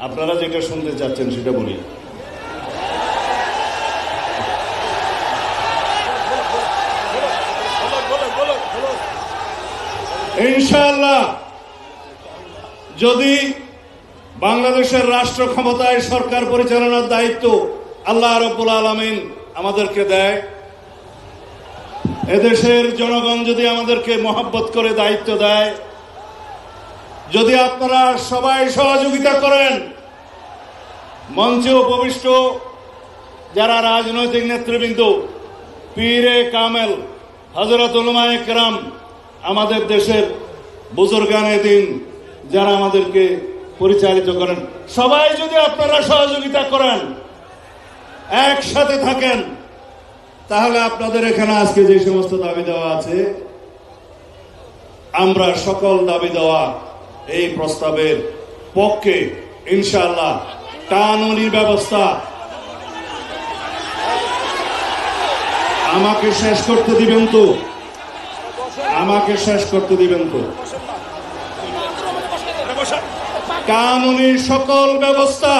আপনারা যেটা শুনতে চাচ্ছেন সেটা বলি। ইনশাআল্লাহ যদি বাংলাদেশের রাষ্ট্র ক্ষমতায় সরকার পরিচালনার দায়িত্ব আল্লাহ রাব্বুল আলামিন আমাদেরকে দেয়, এদেশের জনগণ যদি আমাদেরকে মহব্বত করে দায়িত্ব দেয়, যদি আপনারা সবাই সহযোগিতা করেন, মঞ্চে উপবিষ্ট যারা রাজনৈতিক নেতৃবৃন্দ, পীরে কামেল, হযরত উলামায়ে কেরাম, আমাদের দেশের বুজুর্গানে দিন যারা আমাদেরকে পরিচালিত করেন, সবাই যদি আপনারা সহযোগিতা করেন, একসাথে থাকেন, তাহলে আপনাদের এখানে আজকে যে সমস্ত দাবি দেওয়া আছে, আমরা সকল দাবি দেওয়া এই প্রস্তাবের পক্ষে ইনশাআল্লাহ। কানুনি ব্যবস্থা আমাকে শেষ করতে দিবেন তো, আমাকে শেষ করতে দিবেন তো। কানুনি সকল ব্যবস্থা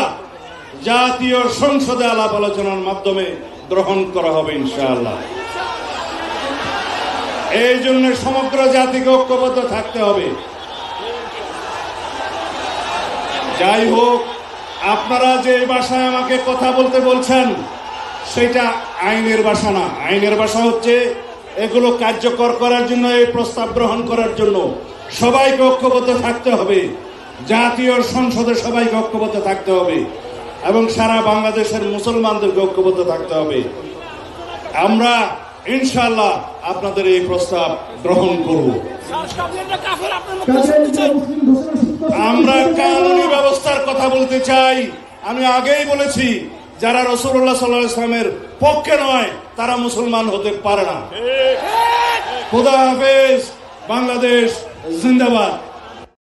জাতীয় সংসদে আলাপ আলোচনার মাধ্যমে গ্রহণ করা হবে ইনশাআল্লাহ। এই জন্য সমগ্র জাতিকে ঐক্যবদ্ধ থাকতে হবে। যাই হোক, আপনারা যে ভাষায় আমাকে কথা বলতে বলছেন সেটা আইনের ভাষা না। আইনের ভাষা হচ্ছে এগুলো কার্যকর করার জন্য, এই প্রস্তাব গ্রহণ করার জন্য সবাইকে ঐক্যবদ্ধ থাকতে হবে, জাতীয় সংসদে সবাইকে ঐক্যবদ্ধ থাকতে হবে এবং সারা বাংলাদেশের মুসলমানদেরকে ঐক্যবদ্ধ থাকতে হবে। আমরা ইনশাআল্লাহ আপনাদের এই প্রস্তাব গ্রহণ করব। আমরা কানুনি ব্যবস্থার কথা বলতে চাই। আমি আগেই বলেছি, যারা রাসূলুল্লাহ সাল্লাল্লাহু আলাইহি ওয়াসাল্লামের পক্ষে নয় তারা মুসলমান হতে পারে না। খোদা হাফেজ। বাংলাদেশ জিন্দাবাদ।